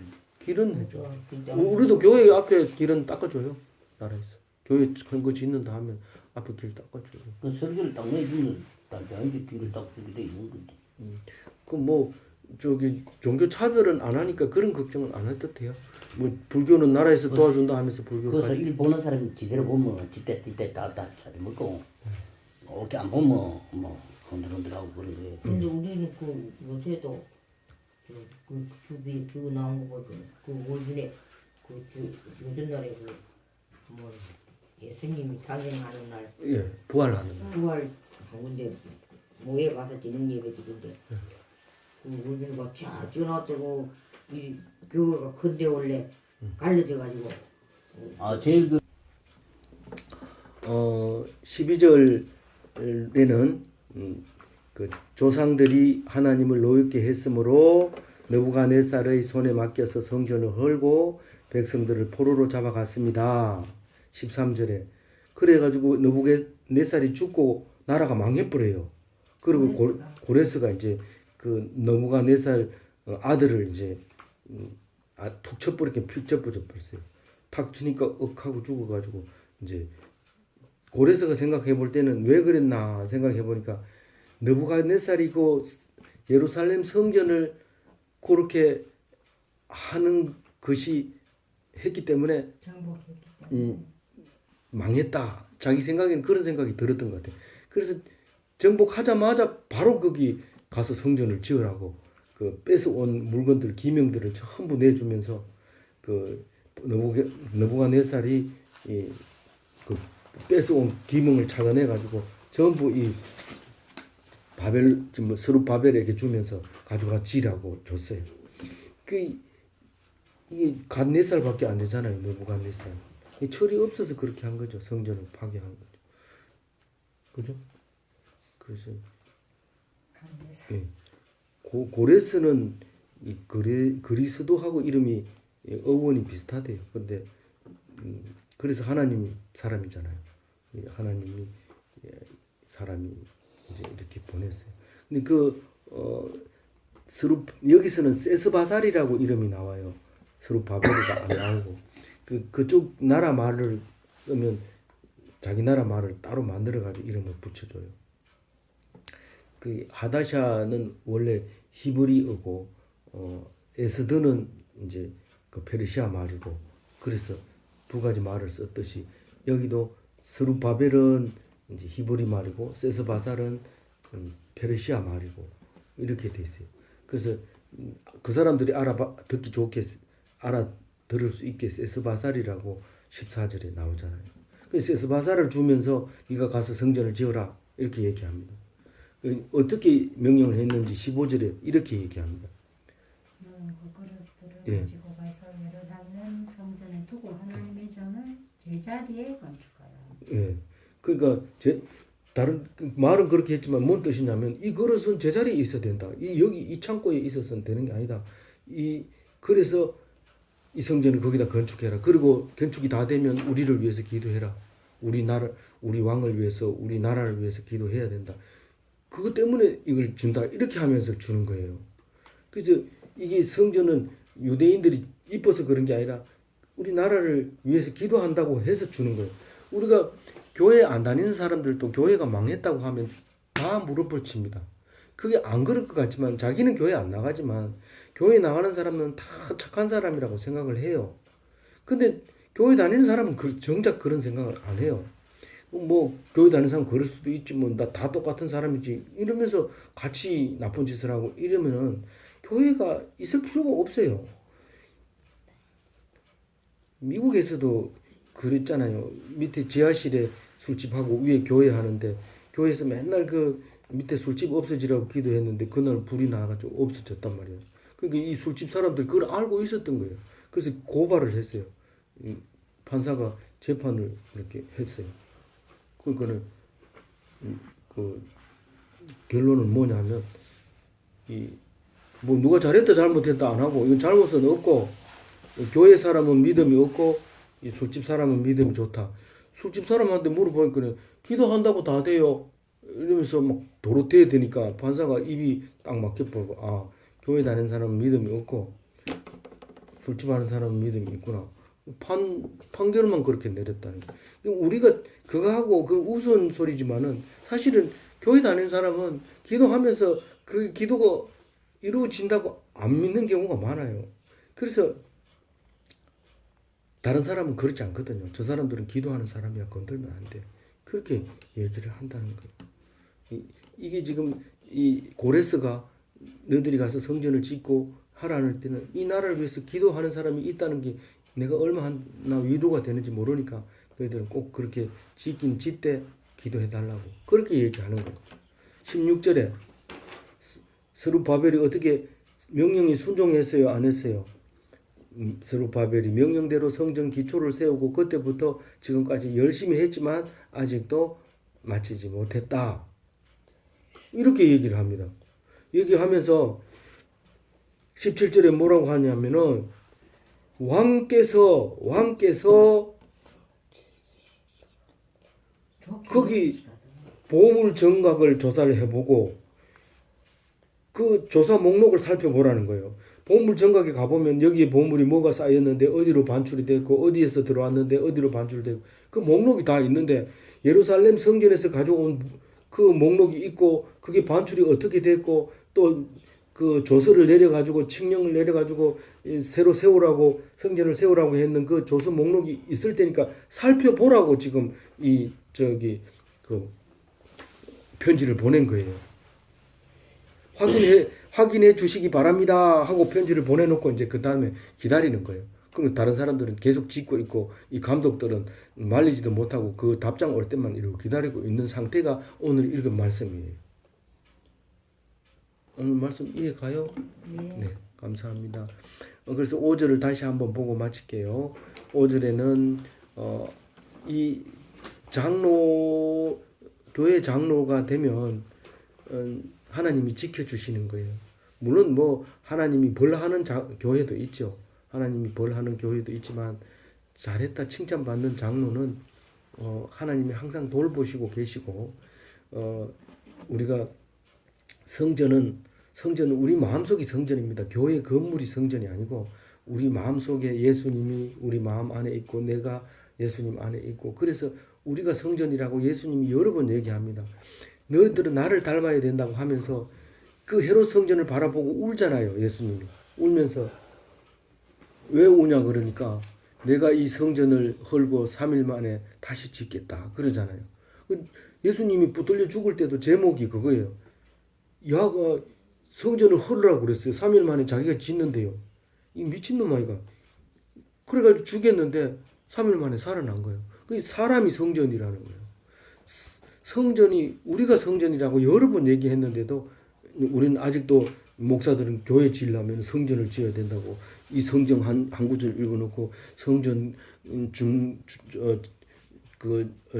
A: 길은 해줘.
B: 집 닦는
A: 우리도 교회 앞에 길은 닦아줘요. 나라에서 교회 큰 거 짓는다 하면 앞에 길 닦아줘요.
D: 그 설교를 딱 내주면 단장이 길을 닦게 돼 있는 건데.
A: 그 뭐 저기 종교 차별은 안 하니까 그런 걱정은 안 해도 돼요. 뭐 불교는 나라에서 도와준다 하면서
D: 그래서
A: 불교까지.
D: 일 보는 사람이 지대로 보면 지대 다다 차려먹고 이렇게 안 보면 뭐 흔들흔들하고 그런 거예요.
B: 근데 우리는 그 요새도 그 주비 그거 나온 거 보면 그 월준에 요즘 날에 그뭐 예수님이 탄생하는 날
A: 예, 부활하는 날.
B: 부활 하는데 모에 가서 지는 예배 드는데 그 월준이가 쫙 쪄놨다고 이 교회가 큰데 원래 갈라져 가지고
D: 제일 그
A: 12절에는 그 조상들이 하나님을 노엽게 했으므로 느부갓네살의 손에 맡겨서 성전을 헐고 백성들을 포로로 잡아갔습니다. 13절에 그래가지고 느부갓네살이 죽고 나라가 망해버려요. 그리고 고레스가 이제 그 느부갓네살 아들을 이제 툭 쳐버리게 픽 쳐버렸어요. 탁 치니까 억하고 죽어가지고 이제 고레스가 생각해 볼 때는 왜 그랬나 생각해 보니까 느부갓네살이 그 예루살렘 성전을 그렇게 하는 것이 했기 때문에
C: 정복했기 때문에.
A: 망했다. 자기 생각에는 그런 생각이 들었던 것 같아요. 그래서 정복하자마자 바로 거기 가서 성전을 지으라고 그 뺏어온 물건들 기명들을 전부 내주면서 그 느부갓네살이 그 뺏어온 기명을 착안해 가지고 전부 이 스룹바벨에게 주면서 가져가 지라고 줬어요. 이게 갓 4살밖에 안 되잖아요. 느부갓네살. 철이 없어서 그렇게 한 거죠. 성전을 파괴한 거죠. 그죠? 그래서
C: 강대사.
A: 예. 고레스는 이 그리스도하고 이름이 어원이 비슷하대요. 근데 그래서 하나님 사람이잖아요. 하나님이 사람이 이제 이렇게 보냈어요. 근데 여기서는 세스바살이라고 이름이 나와요. 스룹바벨이가 안 나오고 그쪽 나라 말을 쓰면 자기 나라 말을 따로 만들어 가지고 이름을 붙여줘요. 그 하다샤는 원래 히브리어고 에스드는 이제 그 페르시아 말이고 그래서 두 가지 말을 썼듯이 여기도 스룹바벨은 이제 히브리 말이고 세스바살은 페르시아 말이고 이렇게 돼 있어요. 그래서 그 사람들이 듣기 좋게 알아들을 수 있게 세스바살이라고 14절에 나오잖아요. 그래서 세스바사를 주면서 네가 가서 성전을 지어라 이렇게 얘기합니다. 어떻게 명령을 했는지 15절에 이렇게 얘기합니다.
C: 너는 그 그릇들을
A: 예.
C: 가지고 가서 예루살렘 성전에 두고 하나님의 전을 제자리에 건축하라.
A: 예. 그러니까 다른 말은 그렇게 했지만 뭔 뜻이냐면 이 그릇은 제자리에 있어야 된다. 여기 이 창고에 있어서는 되는 게 아니다. 그래서 이 성전을 거기다 건축해라. 그리고 건축이 다 되면 우리를 위해서 기도해라. 우리 왕을 위해서, 우리 나라를 위해서 기도해야 된다. 그것 때문에 이걸 준다. 이렇게 하면서 주는 거예요. 그래서 이게 성전은 유대인들이 이뻐서 그런 게 아니라 우리 나라를 위해서 기도한다고 해서 주는 거예요. 우리가 교회 안 다니는 사람들도 교회가 망했다고 하면 다 무릎을 칩니다. 그게 안 그럴 것 같지만 자기는 교회 안 나가지만 교회 나가는 사람은 다 착한 사람이라고 생각을 해요. 근데 교회 다니는 사람은 정작 그런 생각을 안 해요. 뭐 교회 다니는 사람 그럴 수도 있지 뭐 나 다 똑같은 사람이지 이러면서 같이 나쁜 짓을 하고 이러면은 교회가 있을 필요가 없어요. 미국에서도 그랬잖아요. 밑에 지하실에 술집하고 위에 교회 하는데 교회에서 맨날 그 밑에 술집 없어지라고 기도했는데 그날 불이 나가지고 없어졌단 말이에요. 그러니까 이 술집 사람들 그걸 알고 있었던 거예요. 그래서 고발을 했어요. 판사가 재판을 그렇게 했어요. 그러니까는 그 결론은 뭐냐면 뭐 누가 잘했다 잘못했다 안 하고 이건 잘못은 없고 교회 사람은 믿음이 없고 이 술집 사람은 믿음이 좋다. 술집 사람한테 물어보니까 기도한다고 다 돼요. 이러면서 막 도로태에 되니까 판사가 입이 딱 막혀버리고 아 교회 다니는 사람은 믿음이 없고 술집 하는 사람은 믿음이 있구나. 판결만 그렇게 내렸다는 거예요. 우리가 그거하고 그 우스운소리지만은 사실은 교회 다니는 사람은 기도하면서 그 기도가 이루어진다고 안 믿는 경우가 많아요. 그래서 다른 사람은 그렇지 않거든요. 저 사람들은 기도하는 사람이야 건들면 안 돼. 그렇게 얘기를 한다는 거예요. 이게 지금 이 고레스가 너희들이 가서 성전을 짓고 하라는 때는 이 나라를 위해서 기도하는 사람이 있다는 게 내가 얼마나 위로가 되는지 모르니까 너희들은 꼭 그렇게 짓긴 짓되 기도해 달라고 그렇게 얘기하는 거예요. 16절에 스룹바벨이 어떻게 명령에 순종했어요? 안 했어요? 스룹바벨이 명령대로 성전 기초를 세우고 그때부터 지금까지 열심히 했지만 아직도 마치지 못했다. 이렇게 얘기를 합니다. 얘기하면서 17절에 뭐라고 하냐면은 왕께서 거기 보물 정각을 조사를 해보고 그 조사 목록을 살펴보라는 거예요. 보물 정각에 가보면 여기에 보물이 뭐가 쌓였는데 어디로 반출이 됐고 어디에서 들어왔는데 어디로 반출되고 그 목록이 다 있는데 예루살렘 성전에서 가져온 그 목록이 있고 그게 반출이 어떻게 됐고 또 그 조서를 내려가지고 칙령을 내려가지고 새로 세우라고 성전을 세우라고 했는 그 조서 목록이 있을 테니까 살펴보라고 지금 그 편지를 보낸 거예요. 확인해 주시기 바랍니다 하고 편지를 보내놓고 이제 그 다음에 기다리는 거예요. 그럼 다른 사람들은 계속 짓고 있고 이 감독들은 말리지도 못하고 그 답장 올 때만 이러고 기다리고 있는 상태가 오늘 읽은 말씀이에요. 오늘 말씀 이해 가요? 네, 감사합니다. 그래서 5절을 다시 한번 보고 마칠게요. 5절에는 이 교회 장로가 되면 하나님이 지켜주시는 거예요. 물론 뭐 하나님이 벌하는 교회도 있죠. 하나님이 벌하는 교회도 있지만 잘했다 칭찬받는 장로는 하나님이 항상 돌보시고 계시고 우리가 성전은 우리 마음속이 성전입니다. 교회 건물이 성전이 아니고 우리 마음속에 예수님이 우리 마음 안에 있고 내가 예수님 안에 있고 그래서 우리가 성전이라고 예수님이 여러 번 얘기합니다. 너희들은 나를 닮아야 된다고 하면서 그 헤롯 성전을 바라보고 울잖아요. 예수님이 울면서 왜 우냐 그러니까 내가 이 성전을 헐고 3일 만에 다시 짓겠다 그러잖아요. 예수님이 붙들려 죽을 때도 제목이 그거예요. 야가 성전을 헐으라고 그랬어요. 3일 만에 자기가 짓는데요. 이 미친놈 아이가. 그래가지고 죽였는데 3일 만에 살아난 거예요. 그 사람이 성전이라는 거예요. 성전이 우리가 성전이라고 여러 번 얘기했는데도 우리는 아직도 목사들은 교회 지으려면 성전을 지어야 된다고 이 성경 한 구절 읽어놓고 성전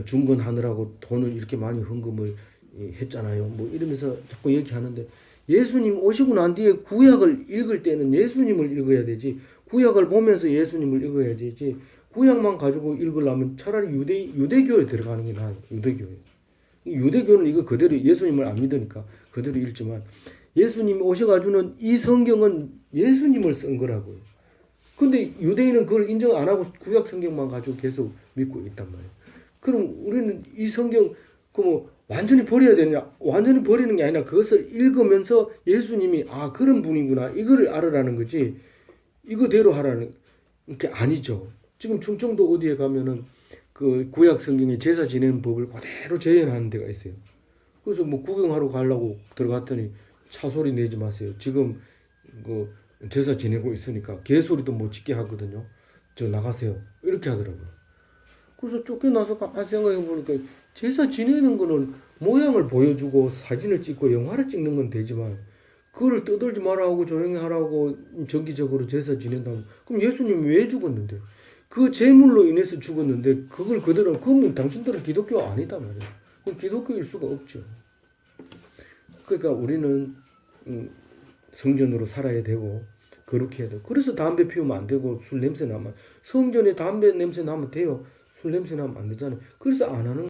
A: 중건하느라고 돈을 이렇게 많이 헌금을 했잖아요. 뭐 이러면서 자꾸 얘기하는데 예수님 오시고 난 뒤에 구약을 읽을 때는 예수님을 읽어야 되지 구약을 보면서 예수님을 읽어야 되지 구약만 가지고 읽으려면 차라리 유대교에 들어가는 게 나아요. 유대교는 이거 그대로 예수님을 안 믿으니까 그대로 읽지만 예수님이 오셔가지고는 이 성경은 예수님을 쓴 거라고요. 근데 유대인은 그걸 인정 안 하고 구약 성경만 가지고 계속 믿고 있단 말이에요. 그럼 우리는 이 성경 뭐 완전히 버려야 되냐? 완전히 버리는 게 아니라 그것을 읽으면서 예수님이 아 그런 분이구나 이거를 알으라는 거지 이거대로 하라는 게 아니죠. 지금 충청도 어디에 가면은 그 구약 성경에 제사 지내는 법을 그대로 재현하는 데가 있어요. 그래서 뭐 구경하러 가려고 들어갔더니 차 소리 내지 마세요. 지금 그 제사 지내고 있으니까 개 소리도 못 짓게 하거든요. 저 나가세요. 이렇게 하더라고요. 그래서 쫓겨나서 가만히 생각해 보니까 제사 지내는 거는 모양을 보여주고 사진을 찍고 영화를 찍는 건 되지만 그거를 떠들지 말아 하고 조용히 하라고 정기적으로 제사 지낸다면 그럼 예수님이 왜 죽었는데? 그 제물로 인해서 죽었는데 그걸 그대로 그러면 당신들은 기독교 아니다 말이에요. 그럼 기독교일 수가 없죠. 그러니까 우리는 성전으로 살아야 되고 그렇게 해야 돼. 그래서 담배 피우면 안 되고 술 냄새 나면 성전에 담배 냄새 나면 돼요. 술 냄새 나면 안 되잖아요. 그래서 안 하는